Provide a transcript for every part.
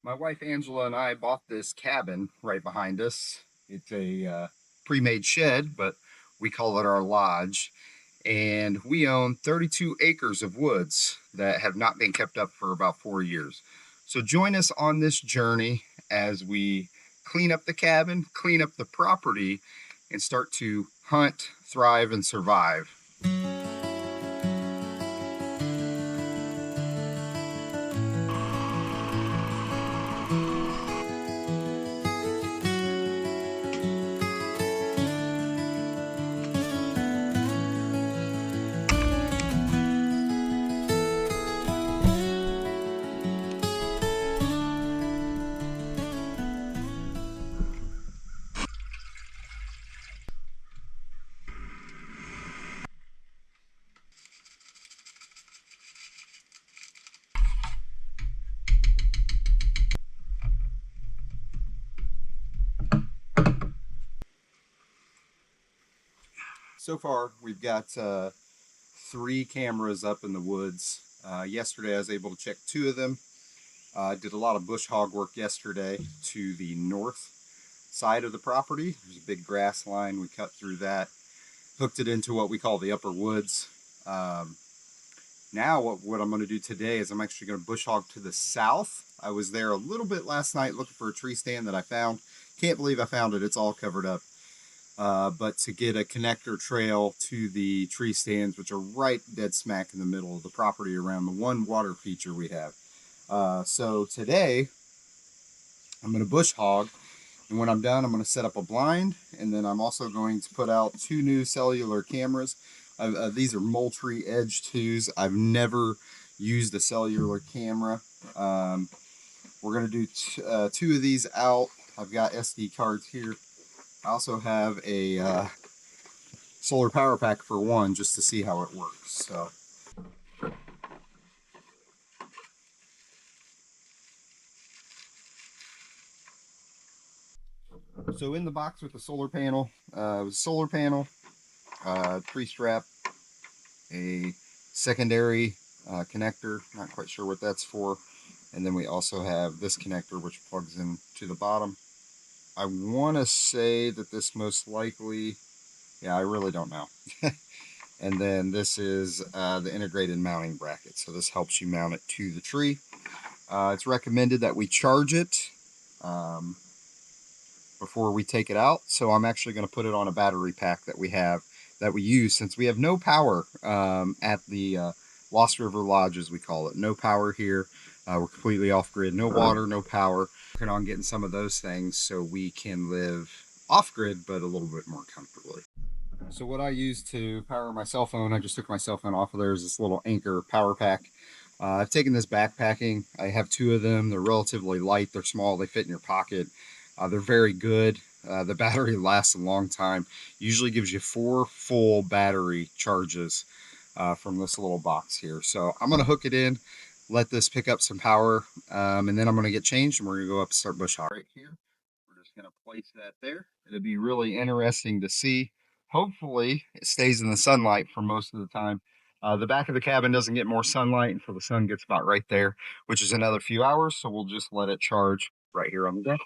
My wife Angela and I bought this cabin right behind us. It's a pre-made shed, but we call it our lodge. And we own 32 acres of woods that have not been kept up for about 4 years. So join us on this journey as we clean up the cabin, clean up the property, and start to hunt, thrive, and survive. So far, we've got 3 cameras up in the woods. Yesterday, I was able to check 2 of them. I did a lot of bush hog work yesterday to the north side of the property. There's a big grass line. We cut through that, hooked it into what we call the upper woods. Now what I'm going to do today is I'm actually going to bush hog to the south. I was there a little bit last night looking for a tree stand that I found. Can't believe I found it. It's all covered up. But to get a connector trail to the tree stands, which are right dead smack in the middle of the property around the one water feature we have. So today I'm going to bush hog, and when I'm done I'm going to set up a blind, and then I'm also going to put out 2 new cellular cameras. These are Moultrie Edge 2s. I've never used a cellular camera. We're going to do 2 of these out. I've got SD cards here. I also have a solar power pack for one, just to see how it works. So in the box with the solar panel, pre-strap, a secondary connector, not quite sure what that's for, and then we also have this connector which plugs in to the bottom. I want to say that this most likely, yeah, I really don't know. And then this is the integrated mounting bracket, so this helps you mount it to the tree. It's recommended that we charge it before we take it out, so I'm actually going to put it on a battery pack that we use since we have no power at the Lost River Lodge, as we call it. No power here. We're completely off grid. No water, no power. Working on getting some of those things so we can live off grid, but a little bit more comfortably. So what I use to power my cell phone, I just took my cell phone off of there, is this little Anchor power pack. I've taken this backpacking. I have 2 of them. They're relatively light. They're small. They fit in your pocket. They're very good. The battery lasts a long time. Usually gives you 4 full battery charges from this little box here. So I'm going to hook it in, let this pick up some power, and then I'm going to get changed, and we're going to go up and start bush hog. Right here, we're just going to place that there. It'll be really interesting to see. Hopefully it stays in the sunlight for most of the time. The back of the cabin doesn't get more sunlight until the sun gets about right there, which is another few hours. So we'll just let it charge right here on the deck.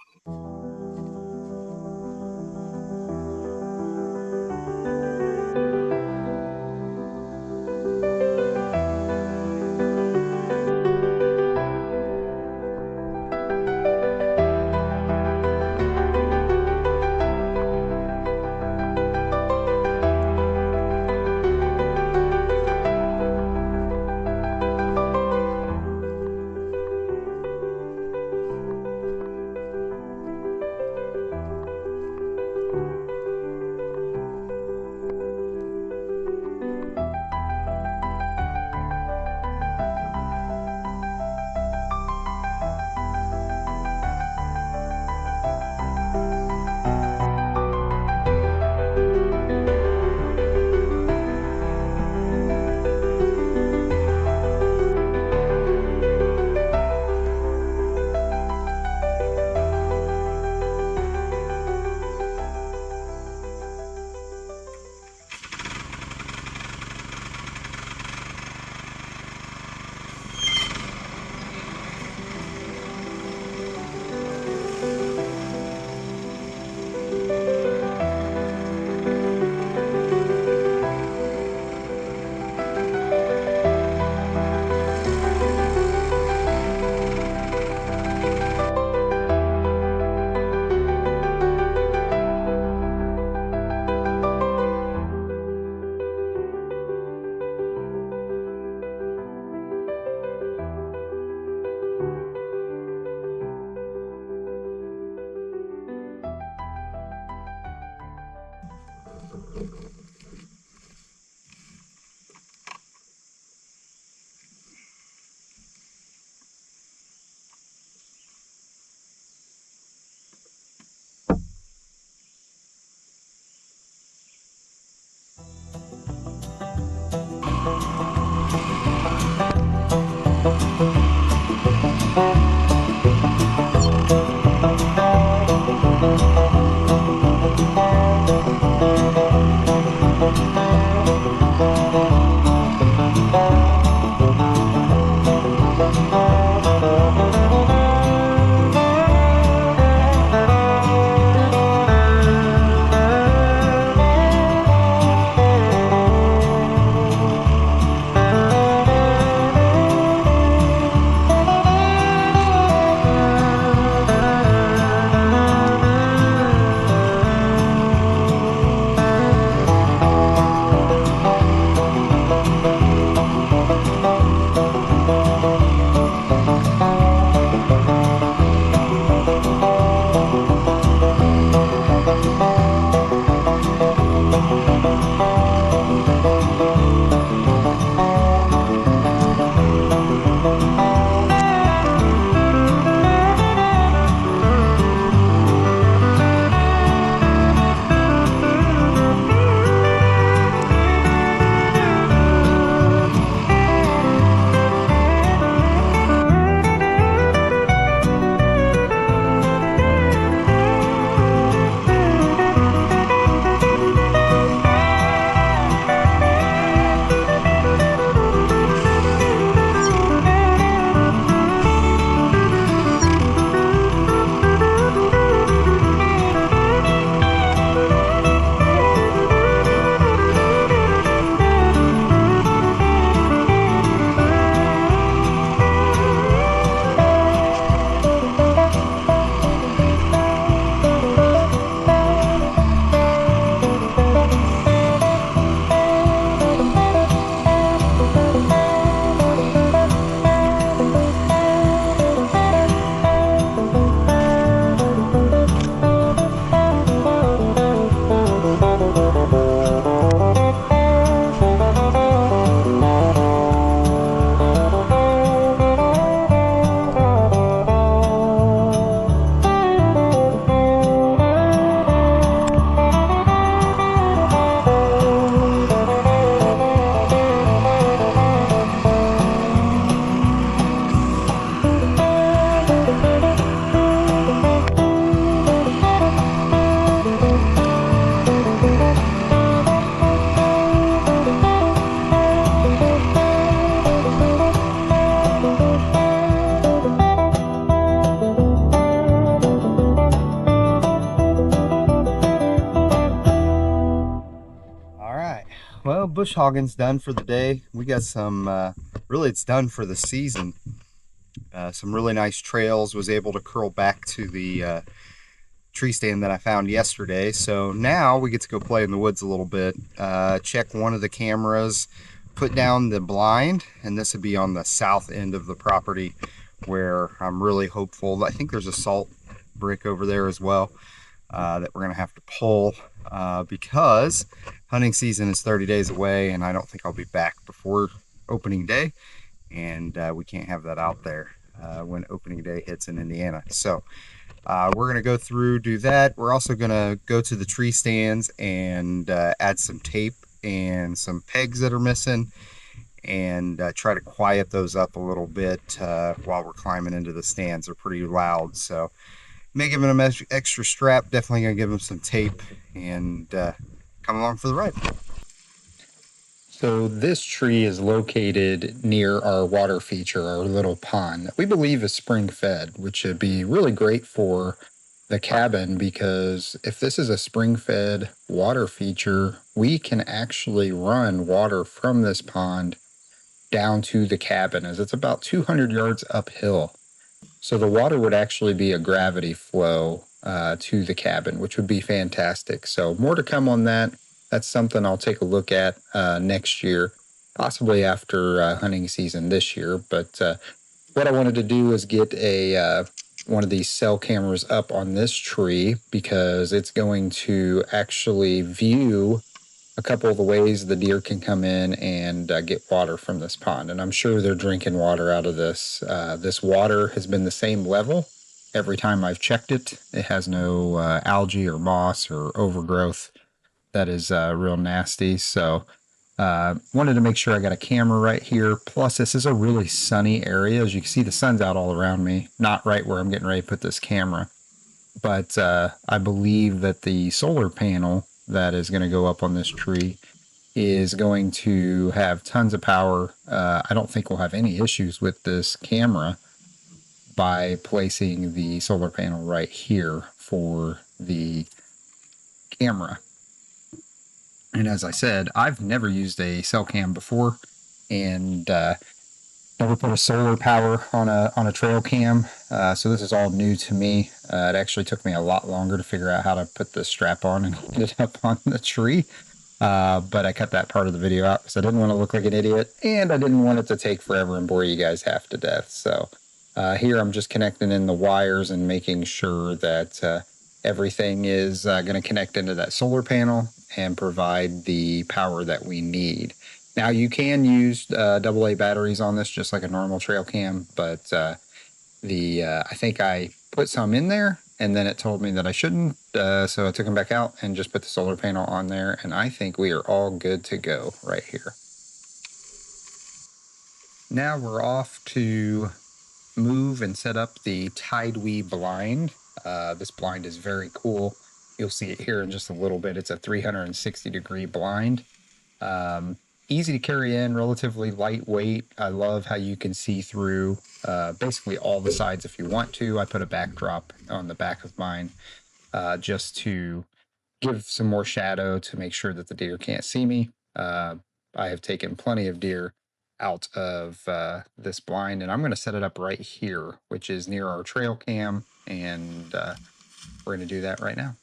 bush hogging's done for the day. We got some, really it's done for the season. Some really nice trails. Was able to curl back to the tree stand that I found yesterday. So now we get to go play in the woods a little bit. Check one of the cameras, put down the blind, and this would be on the south end of the property where I'm really hopeful. I think there's a salt brick over there as well that we're going to have to pull because hunting season is 30 days away, and I don't think I'll be back before opening day, and we can't have that out there when opening day hits in Indiana. So we're going to go through, do that. We're also going to go to the tree stands and add some tape and some pegs that are missing, and try to quiet those up a little bit while we're climbing into the stands. They're pretty loud, so may give them an extra strap. Definitely going to give them some tape and come along for the ride. So this tree is located near our water feature, our little pond that we believe is spring fed, which would be really great for the cabin because if this is a spring fed water feature, we can actually run water from this pond down to the cabin, as it's about 200 yards uphill. So the water would actually be a gravity flow to the cabin, which would be fantastic. So more to come on that. That's something I'll take a look at next year, possibly after hunting season this year. But what I wanted to do is get a one of these cell cameras up on this tree because it's going to actually view a couple of the ways the deer can come in and get water from this pond. And I'm sure they're drinking water out of this. This water has been the same level every time I've checked it. It has no algae or moss or overgrowth that is real nasty. So wanted to make sure I got a camera right here. Plus, this is a really sunny area. As you can see, the sun's out all around me, not right where I'm getting ready to put this camera. But I believe that the solar panel that is going to go up on this tree is going to have tons of power. I don't think we'll have any issues with this camera by placing the solar panel right here for the camera. And as I said, I've never used a cell cam before, and never put a solar power on a trail cam, so this is all new to me. It actually took me a lot longer to figure out how to put the strap on and get it up on the tree, but I cut that part of the video out because I didn't want to look like an idiot, and I didn't want it to take forever and bore you guys half to death. So here I'm just connecting in the wires and making sure that everything is going to connect into that solar panel and provide the power that we need. Now you can use AA batteries on this just like a normal trail cam, but I think I put some in there and then it told me that I shouldn't, so I took them back out and just put the solar panel on there, and I think we are all good to go right here. Now we're off to move and set up the Tidewee blind. This blind is very cool. You'll see it here in just a little bit. It's a 360-degree blind. Easy to carry in, relatively lightweight. I love how you can see through basically all the sides if you want to. I put a backdrop on the back of mine just to give some more shadow to make sure that the deer can't see me. I have taken plenty of deer out of this blind, and I'm going to set it up right here, which is near our trail cam, and we're going to do that right now.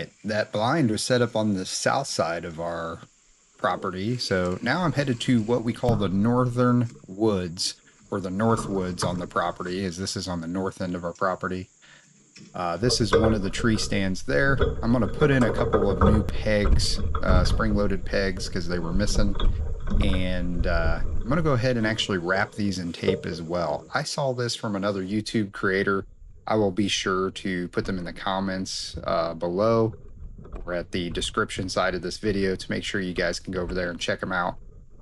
right, that blind was set up on the south side of our property. So now I'm headed to what we call the northern woods, or the north woods on the property, as this is on the north end of our property. This is one of the tree stands there. I'm going to put in a couple of new pegs, spring-loaded pegs, because they were missing. And I'm going to go ahead and actually wrap these in tape as well. I saw this from another YouTube creator. I will be sure to put them in the comments below or at the description side of this video to make sure you guys can go over there and check them out.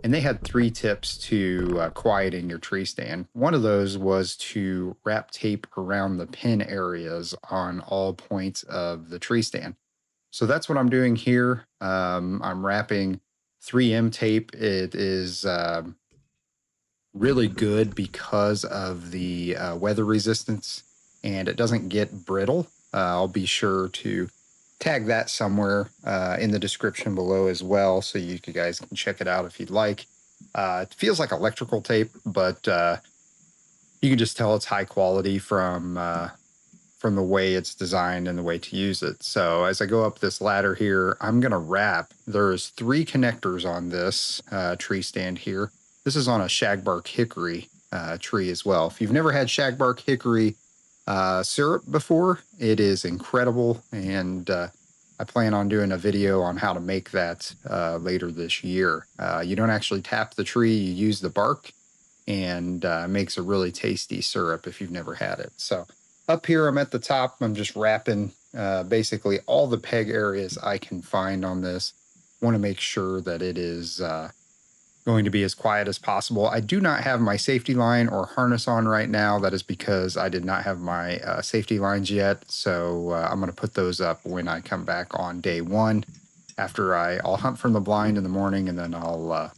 And they had 3 tips to quieting your tree stand. One of those was to wrap tape around the pin areas on all points of the tree stand. So that's what I'm doing here. I'm wrapping 3M tape. It is really good because of the weather resistance, and it doesn't get brittle. I'll be sure to tag that somewhere in the description below as well, so you guys can check it out if you'd like. It feels like electrical tape, but you can just tell it's high quality from the way it's designed and the way to use it. So as I go up this ladder here, I'm going to wrap. There's 3 connectors on this tree stand here. This is on a shagbark hickory tree as well. If you've never had shagbark hickory syrup before, it is incredible, and I plan on doing a video on how to make that later this year. You don't actually tap the tree, you use the bark, and makes a really tasty syrup if you've never had it. So up here, I'm at the top. I'm just wrapping basically all the peg areas I can find on this. Want to make sure that it is going to be as quiet as possible. I do not have my safety line or harness on right now. That is because I did not have my safety lines yet. So I'm going to put those up when I come back on day 1. After I'll hunt from the blind in the morning, and then I'll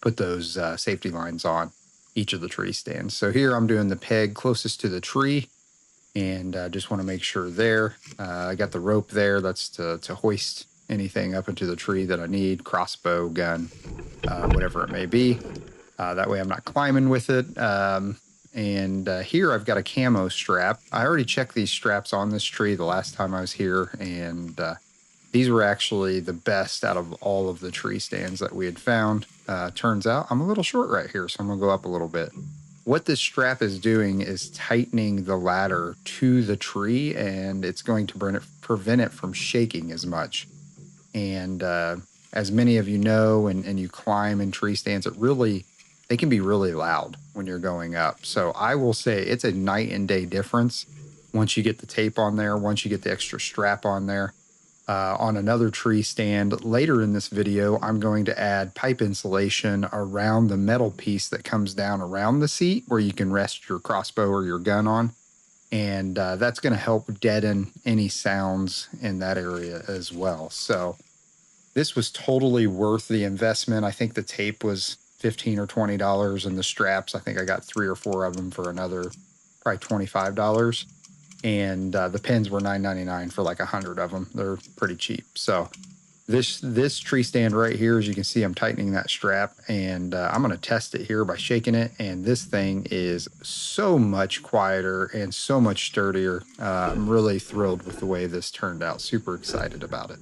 put those safety lines on each of the tree stands. So here I'm doing the peg closest to the tree, and just want to make sure there. I got the rope there. That's to hoist anything up into the tree that I need, crossbow, gun, whatever it may be. That way I'm not climbing with it. And here I've got a camo strap. I already checked these straps on this tree the last time I was here, and these were actually the best out of all of the tree stands that we had found. Turns out I'm a little short right here, so I'm going to go up a little bit. What this strap is doing is tightening the ladder to the tree, and it's going to prevent it from shaking as much. And as many of you know, and you climb in tree stands, they can be really loud when you're going up. So I will say it's a night and day difference once you get the tape on there, once you get the extra strap on there. On another tree stand later in this video, I'm going to add pipe insulation around the metal piece that comes down around the seat where you can rest your crossbow or your gun on. And that's going to help deaden any sounds in that area as well. So this was totally worth the investment. I think the tape was $15 or $20, and the straps, I think I got 3 or 4 of them for another probably $25. And the pins were $9.99 for like 100 of them. They're pretty cheap. So this tree stand right here, as you can see, I'm tightening that strap, and I'm going to test it here by shaking it. And this thing is so much quieter and so much sturdier. I'm really thrilled with the way this turned out. Super excited about it.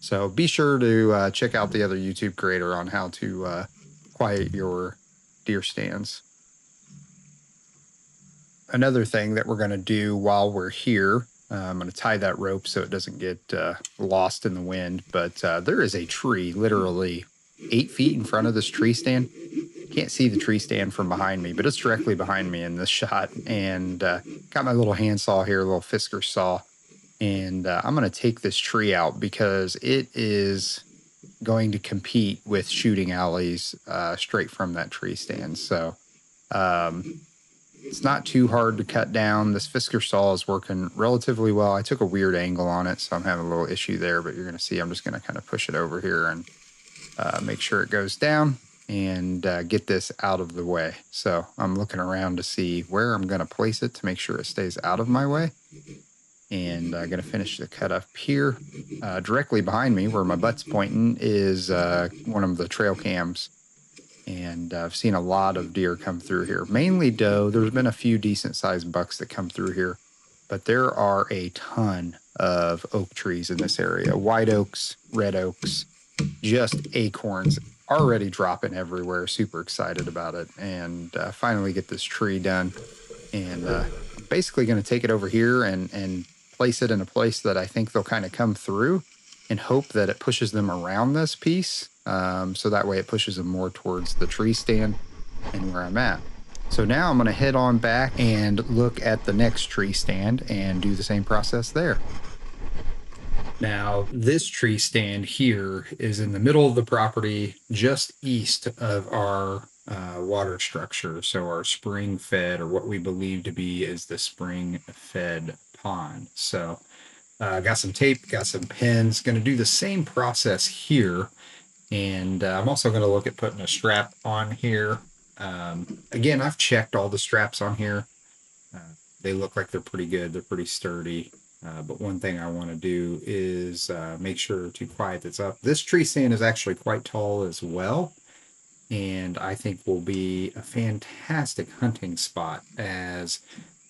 So be sure to check out the other YouTube creator on how to quiet your deer stands. Another thing that we're going to do while we're here, I'm going to tie that rope so it doesn't get lost in the wind. But there is a tree literally 8 feet in front of this tree stand. Can't see the tree stand from behind me, but it's directly behind me in this shot. And got my little handsaw here, a little Fisker saw. And I'm going to take this tree out because it is going to compete with shooting alleys straight from that tree stand. So it's not too hard to cut down. This Fisker saw is working relatively well. I took a weird angle on it, so I'm having a little issue there, but you're going to see I'm just going to kind of push it over here and make sure it goes down and get this out of the way. So I'm looking around to see where I'm going to place it to make sure it stays out of my way. And I'm going to finish the cut up here. Directly behind me, where my butt's pointing, is one of the trail cams. And I've seen a lot of deer come through here, mainly doe. There's been a few decent sized bucks that come through here, but there are a ton of oak trees in this area. White oaks, red oaks, just acorns already dropping everywhere. Super excited about it. And finally get this tree done. And I'm basically going to take it over here and place it in a place that I think they'll kind of come through and hope that it pushes them around this piece. So that way it pushes them more towards the tree stand and where I'm at. So now I'm going to head on back and look at the next tree stand and do the same process there. Now, this tree stand here is in the middle of the property, just east of our water structure. So, our spring fed, or what we believe to be is the spring fed pond. So, got some tape, got some pins, going to do the same process here. And I'm also going to look at putting a strap on here. Again, I've checked all the straps on here. Uh, they look like they're pretty good, they're pretty sturdy. But one thing I want to do is make sure to quiet this up. This tree stand is actually quite tall as well, and I think will be a fantastic hunting spot, as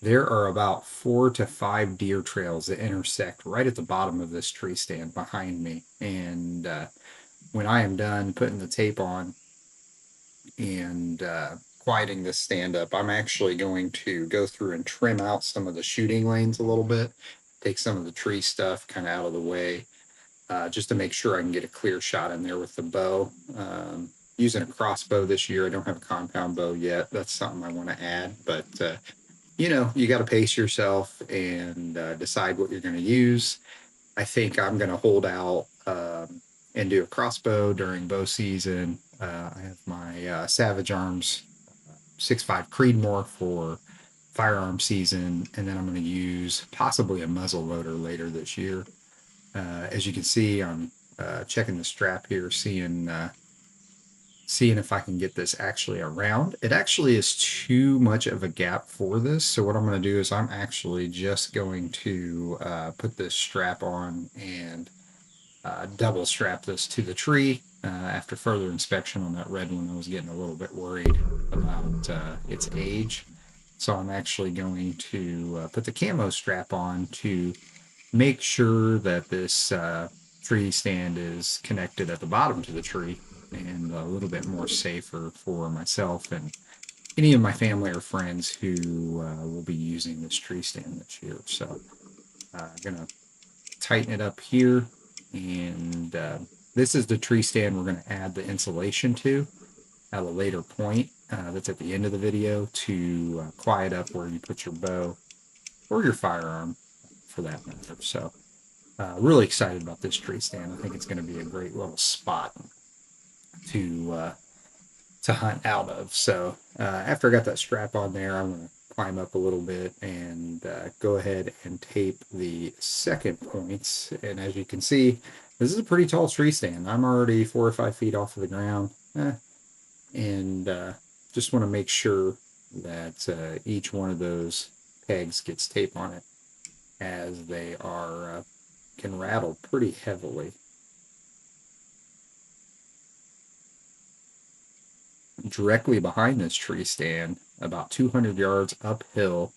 there are about 4 to 5 deer trails that intersect right at the bottom of this tree stand behind me. And when I am done putting the tape on and quieting this stand up, I'm actually going to go through and trim out some of the shooting lanes a little bit, take some of the tree stuff kind of out of the way, just to make sure I can get a clear shot in there with the bow. Using a crossbow this year. I don't have a compound bow yet. That's something I want to add, but you got to pace yourself and decide what you're going to use. I think I'm going to hold out and do a crossbow during bow season. I have my Savage Arms 6.5 Creedmoor for firearm season, and then I'm going to use possibly a muzzle loader later this year. As you can see, I'm checking the strap here, seeing if I can get this actually around. It actually is too much of a gap for this, so what I'm going to do is I'm actually just going to put this strap on and double strap this to the tree. After further inspection on that red one, I was getting a little bit worried about its age. So I'm actually going to put the camo strap on to make sure that this tree stand is connected at the bottom to the tree, and a little bit more safer for myself and any of my family or friends who will be using this tree stand this year. So I'm going to tighten it up here, and this is the tree stand we're going to add the insulation to at a later point. That's at the end of the video to quiet up where you put your bow or your firearm for that matter. So really excited about this tree stand. I think it's going to be a great little spot to hunt out of. So after I got that strap on there, I'm going to climb up a little bit and go ahead and tape the second points. And as you can see, this is a pretty tall tree stand. I'm already 4 or 5 feet off of the ground, and just want to make sure that each one of those pegs gets tape on it, as they are can rattle pretty heavily. Directly behind this tree stand, about 200 yards uphill,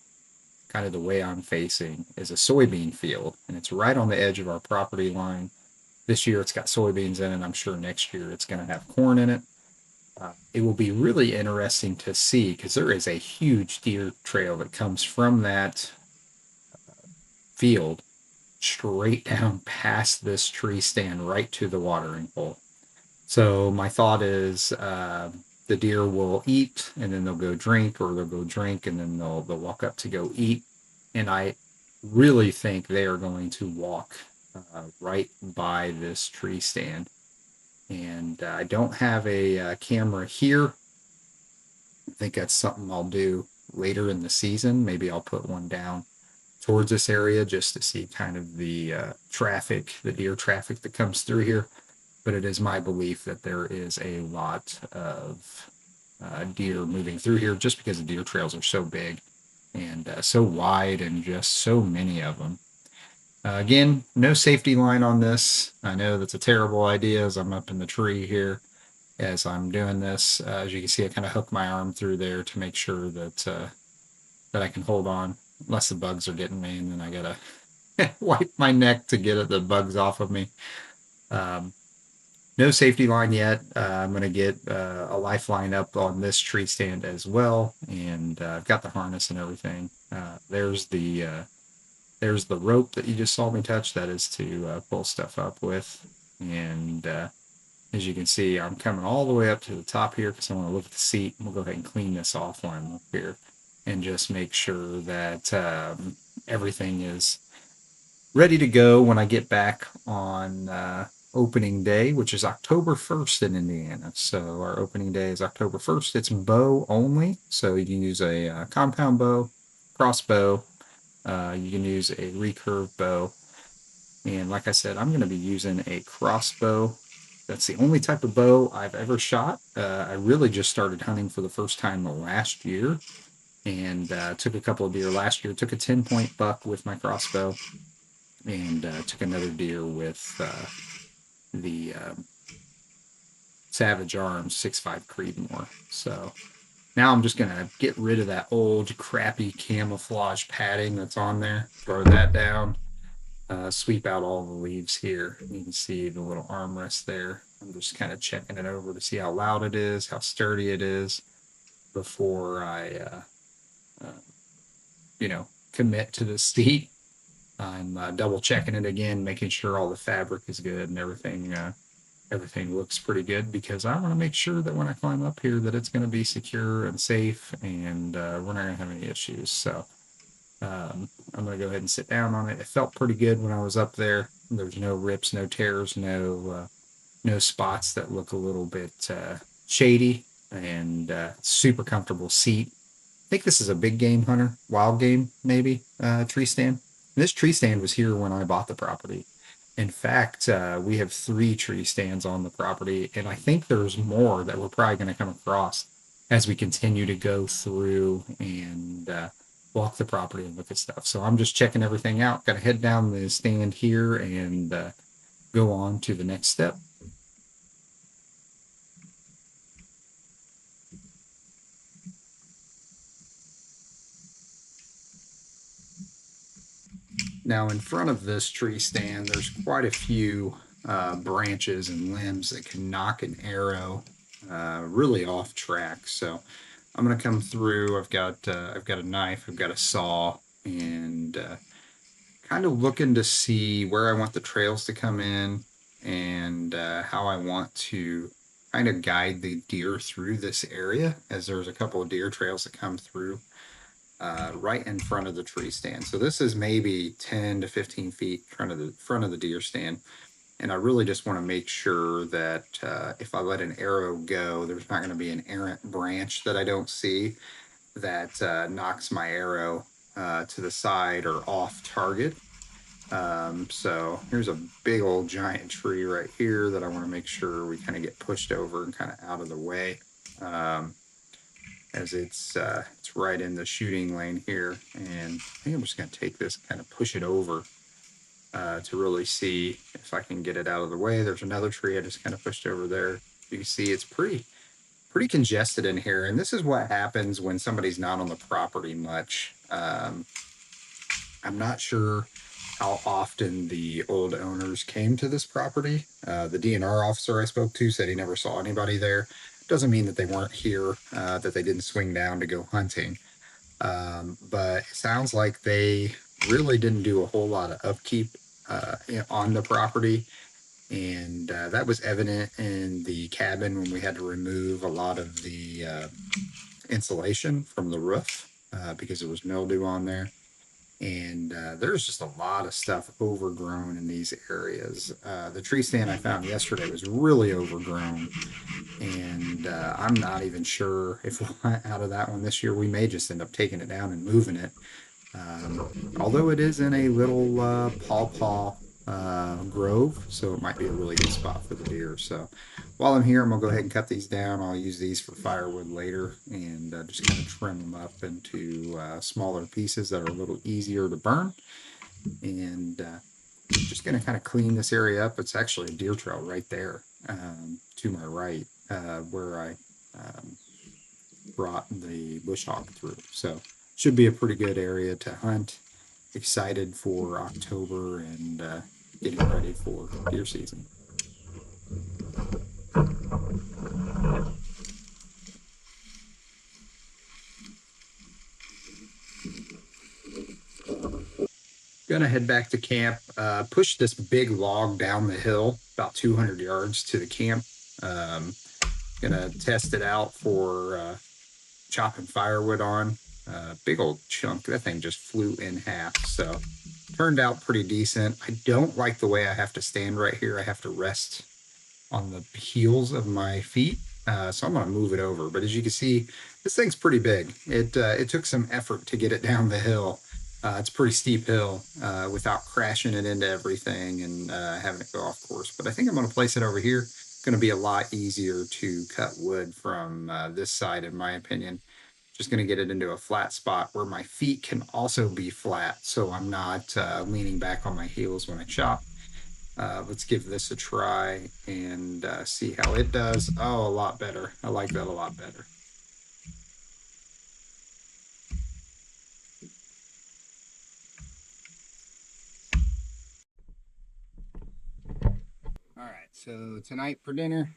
kind of the way I'm facing, is a soybean field, and it's right on the edge of our property line. This year it's got soybeans in it. I'm sure next year it's going to have corn in it. It will be really interesting to see, because there is a huge deer trail that comes from that field straight down past this tree stand right to the watering hole. So my thought is the deer will eat and then they'll go drink, or they'll go drink and then they'll walk up to go eat. And I really think they are going to walk right by this tree stand. And I don't have a camera here. I think that's something I'll do later in the season. Maybe I'll put one down towards this area just to see kind of the traffic, the deer traffic that comes through here. But it is my belief that there is a lot of deer moving through here, just because the deer trails are so big and so wide, and just so many of them. Again, no safety line on this. I know that's a terrible idea, as I'm up in the tree here as I'm doing this. As you can see, I kind of hook my arm through there to make sure that I can hold on, unless the bugs are getting me, and then I gotta wipe my neck to get the bugs off of me. Um, no safety line yet. I'm going to get a lifeline up on this tree stand as well, and I've got the harness and everything. There's the rope that you just saw me touch. That is to pull stuff up with, and as you can see, I'm coming all the way up to the top here because I want to look at the seat. We'll go ahead and clean this off when I'm up here, and just make sure that everything is ready to go when I get back on opening day, which is October 1st in Indiana. So our opening day is October 1st. It's bow only, so you can use a compound bow, crossbow. You can use a recurve bow, and like I said, I'm going to be using a crossbow. That's the only type of bow I've ever shot. I really just started hunting for the first time last year, and took a couple of deer last year. Took a 10-point buck with my crossbow, and took another deer with the Savage Arms 6.5 Creedmoor. So now I'm just going to get rid of that old crappy camouflage padding that's on there, throw that down, sweep out all the leaves here. You can see the little armrest there. I'm just kind of checking it over to see how loud it is, how sturdy it is before I, uh, commit to the seat. I'm double checking it again, making sure all the fabric is good and everything looks pretty good, because I want to make sure that when I climb up here that it's going to be secure and safe, and we're not going to have any issues. So I'm going to go ahead and sit down on it. It felt pretty good when I was up there. There's no rips, no tears, no spots that look a little bit shady, and super comfortable seat. I think this is a big game hunter, wild game maybe tree stand. And this tree stand was here when I bought the property. In fact, we have 3 tree stands on the property, and I think there's more that we're probably going to come across as we continue to go through and walk the property and look at stuff. So I'm just checking everything out. Got to head down the stand here and go on to the next step. Now, in front of this tree stand, there's quite a few branches and limbs that can knock an arrow really off track. So I'm going to come through. I've got a knife, I've got a saw, and kind of looking to see where I want the trails to come in, and how I want to kind of guide the deer through this area, as there's a couple of deer trails that come through right in front of the tree stand. So this is maybe 10 to 15 feet in front of the deer stand. And I really just want to make sure that if I let an arrow go, there's not going to be an errant branch that I don't see that knocks my arrow to the side or off target. So here's a big old giant tree right here that I want to make sure we kind of get pushed over and kind of out of the way. As it's right in the shooting lane here, and I think I'm just going to take this and kind of push it over to really see if I can get it out of the way. There's another tree I just kind of pushed over there. You can see it's pretty congested in here, and this is what happens when somebody's not on the property much. I'm not sure how often the old owners came to this property. The DNR officer I spoke to said he never saw anybody there. Doesn't mean that they weren't here, that they didn't swing down to go hunting. But it sounds like they really didn't do a whole lot of upkeep on the property. And that was evident in the cabin when we had to remove a lot of the insulation from the roof because there was mildew on there. And there's just a lot of stuff overgrown in these areas. The tree stand I found yesterday was really overgrown, and I'm not even sure if we'll hunt out of that one this year. We may just end up taking it down and moving it. Although it is in a little pawpaw grove, so it might be a really good spot for the deer. So while I'm here, I'm gonna go ahead and cut these down. I'll use these for firewood later, and just kind of trim them up into smaller pieces that are a little easier to burn. And just gonna kind of clean this area up. It's actually a deer trail right there to my right, where I brought the bush hog through. So should be a pretty good area to hunt. excited for October and getting ready for deer season. Gonna head back to camp, push this big log down the hill about 200 yards to the camp. Um, Gonna test it out for chopping firewood on. Big old chunk. That thing just flew in half. So turned out pretty decent. I don't like the way I have to stand right here. I have to rest on the heels of my feet. So I'm going to move it over. But as you can see, this thing's pretty big. It took some effort to get it down the hill. It's a pretty steep hill without crashing it into everything and having it go off course. But I think I'm going to place it over here. Going to be a lot easier to cut wood from this side, in my opinion. Just going to get it into a flat spot where my feet can also be flat, so I'm not leaning back on my heels when I chop. Let's give this a try and see how it does. Oh, a lot better. I like that a lot better. All right, so tonight for dinner,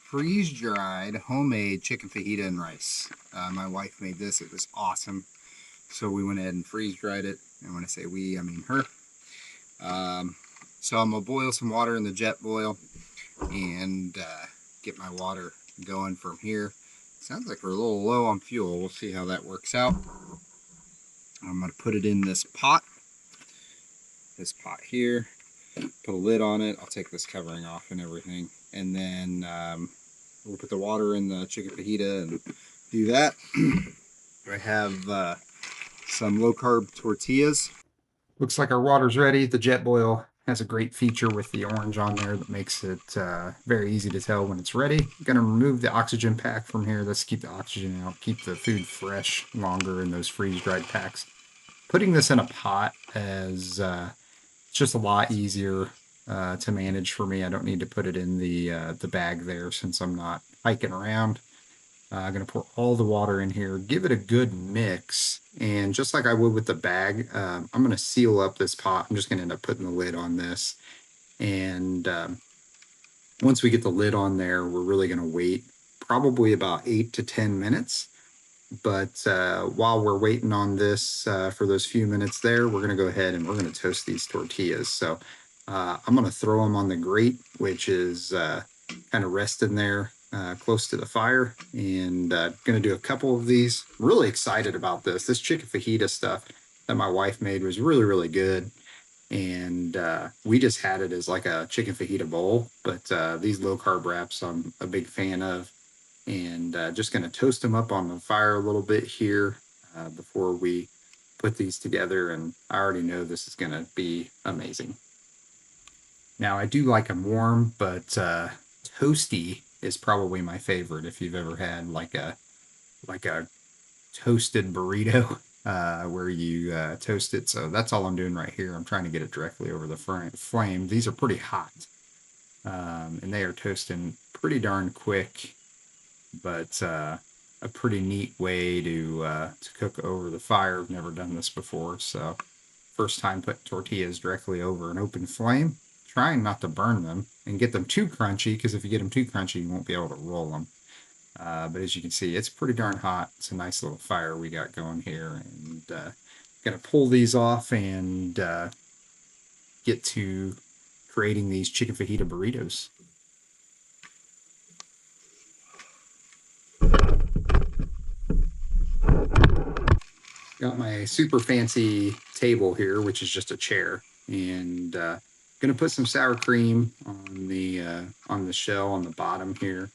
freeze-dried homemade chicken fajita and rice. My wife made this. It was awesome. So we went ahead and freeze-dried it. And when I say we, I mean her. Um, so I'm going to boil some water in the jet boil and get my water going from here. Sounds like we're a little low on fuel. We'll see how that works out. I'm going to put it in this pot here, put a lid on it. I'll take this covering off and everything, and then we'll put the water in the chicken fajita and do that. I have some low carb tortillas. Looks like our water's ready. The jet boil has a great feature with the orange on there that makes it very easy to tell when it's ready. I'm going to remove the oxygen pack from here. Let's keep the oxygen out, keep the food fresh longer in those freeze-dried packs. Putting this in a pot as it's just a lot easier to manage for me. I don't need to put it in the bag there since I'm not hiking around. I'm going to pour all the water in here, give it a good mix, and just like I would with the bag, I'm going to seal up this pot. I'm just going to end up putting the lid on this, and once we get the lid on there, we're really going to wait probably about 8 to 10 minutes. But while we're waiting on this for those few minutes there, we're going to go ahead and we're going to toast these tortillas. So I'm going to throw them on the grate, which is kind of resting there close to the fire, and going to do a couple of these. Really excited about this. This chicken fajita stuff that my wife made was really, really good. And we just had it as like a chicken fajita bowl, but these low carb wraps I'm a big fan of, and just going to toast them up on the fire a little bit here before we put these together, and I already know this is going to be amazing. Now I do like them warm, but toasty is probably my favorite. If you've ever had like a toasted burrito where you toast it, so that's all I'm doing right here. I'm trying to get it directly over the flame. These are pretty hot, and they are toasting pretty darn quick, but a pretty neat way to cook over the fire. I've never done this before, so first time putting tortillas directly over an open flame, trying not to burn them and get them too crunchy, because if you get them too crunchy, you won't be able to roll them. But as you can see, it's pretty darn hot. It's a nice little fire we got going here, and gonna pull these off and get to creating these chicken fajita burritos. Got my super fancy table here, which is just a chair, and gonna put some sour cream on the shell on the bottom here,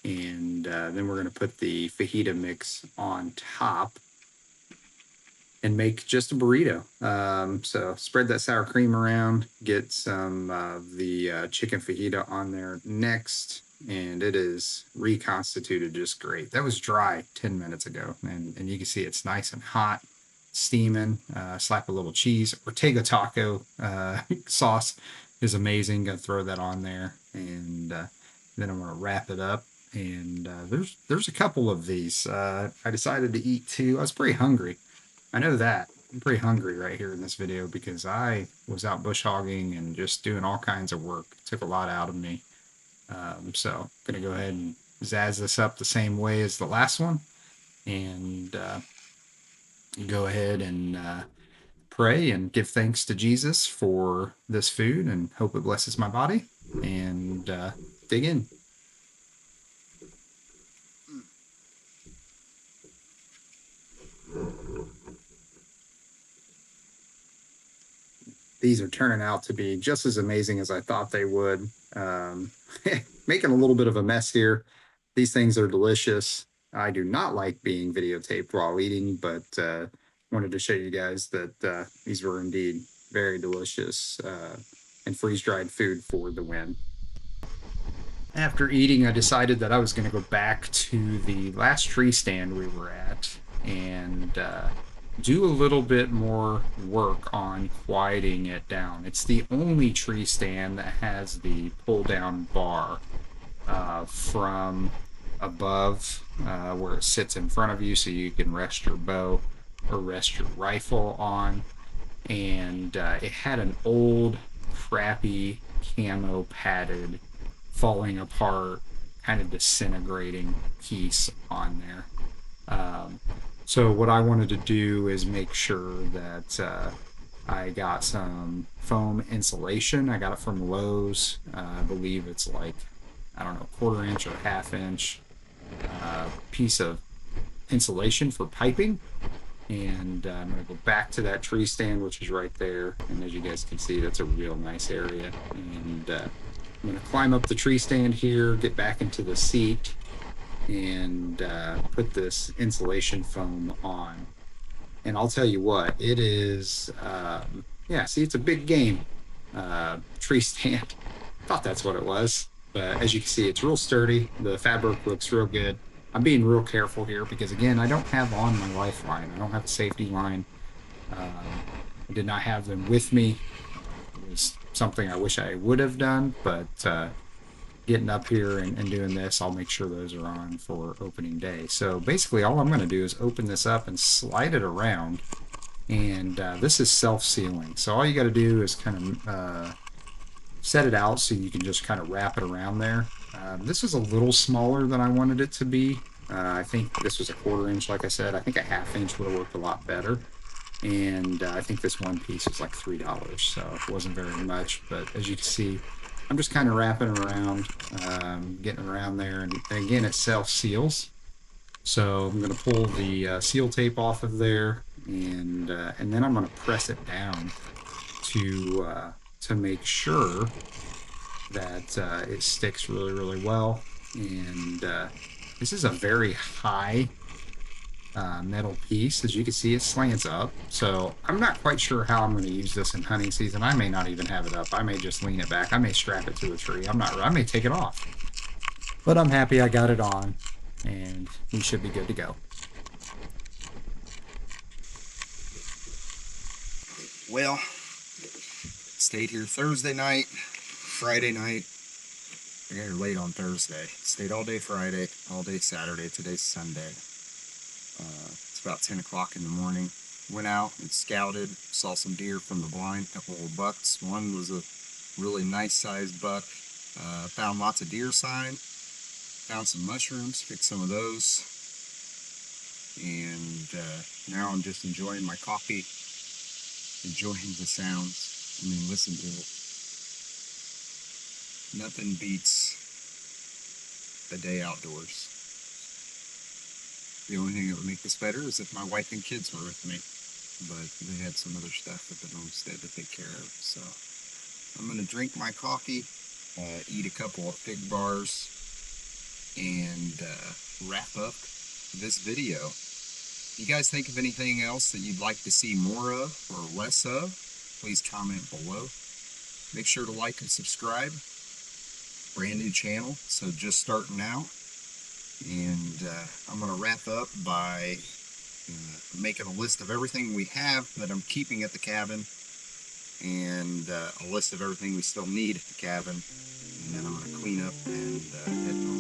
and then we're gonna put the fajita mix on top and make just a burrito. So spread that sour cream around, get some of the chicken fajita on there next, and it is reconstituted just great. That was dry 10 minutes ago, and you can see it's nice and hot, steaming. Slap a little cheese. Ortega taco sauce is amazing. Gonna throw that on there, and then I'm gonna wrap it up. And there's a couple of these. I decided to eat two. I was pretty hungry. I know that. I'm pretty hungry right here in this video because I was out bush hogging and just doing all kinds of work. It took a lot out of me. So I'm going to go ahead and zazz this up the same way as the last one and go ahead and pray and give thanks to Jesus for this food and hope it blesses my body and dig in. These are turning out to be just as amazing as I thought they would. Making a little bit of a mess here. These things are delicious. I do not like being videotaped while eating, but wanted to show you guys that these were indeed very delicious and freeze-dried food for the win. After eating, I decided that I was going to go back to the last tree stand we were at and do a little bit more work on quieting it down. It's the only tree stand that has the pull down bar from above where it sits in front of you so you can rest your bow or rest your rifle on. And it had an old, crappy, camo padded, falling apart, kind of disintegrating piece on there. So what I wanted to do is make sure that I got some foam insulation. I got it from Lowe's. I believe it's like, I don't know, 1/4 inch or 1/2 inch piece of insulation for piping. And I'm going to go back to that tree stand, which is right there. And as you guys can see, that's a real nice area. And I'm going to climb up the tree stand here, get back into the seat, and put this insulation foam on. And I'll tell you what, it is, yeah, see, it's a big game tree stand. Thought that's what it was. But as you can see, it's real sturdy. The fabric looks real good. I'm being real careful here because, again, I don't have on my lifeline. I don't have a safety line. I did not have them with me. It was something I wish I would have done, but getting up here and doing this, I'll make sure those are on for opening day. So basically all I'm going to do is open this up and slide it around. And this is self-sealing. So all you got to do is kind of set it out so you can just kind of wrap it around there. This is a little smaller than I wanted it to be. I think this was a 1/4 inch, like I said. I think a 1/2 inch would have worked a lot better. And I think this one piece was like $3, so it wasn't very much. But as you can see, I'm just kind of wrapping around, getting around there. And again, it self-seals. So I'm going to pull the seal tape off of there, and then I'm going to press it down to make sure that it sticks really, really well. And this is a very high metal piece. As you can see, it slants up. So I'm not quite sure how I'm going to use this in hunting season. I may not even have it up. I may just lean it back. I may strap it to a tree. I may take it off. But I'm happy I got it on, and we should be good to go. Well, stayed here Thursday night, Friday night. I got here late on Thursday. Stayed all day Friday, all day Saturday. Today's Sunday. It's about 10 o'clock in the morning. Went out and scouted, saw some deer from the blind, a couple of bucks. One was a really nice sized buck. Found lots of deer sign. Found some mushrooms, picked some of those. And now I'm just enjoying my coffee, enjoying the sounds. I mean, listen to it. Nothing beats a day outdoors. The only thing that would make this better is if my wife and kids were with me. But they had some other stuff at the homestead to take care of. So I'm going to drink my coffee, eat a couple of fig bars, and wrap up this video. If you guys think of anything else that you'd like to see more of or less of, please comment below. Make sure to like and subscribe. Brand new channel, so just starting out. And I'm going to wrap up by making a list of everything we have that I'm keeping at the cabin, and a list of everything we still need at the cabin. And then I'm going to clean up and head home.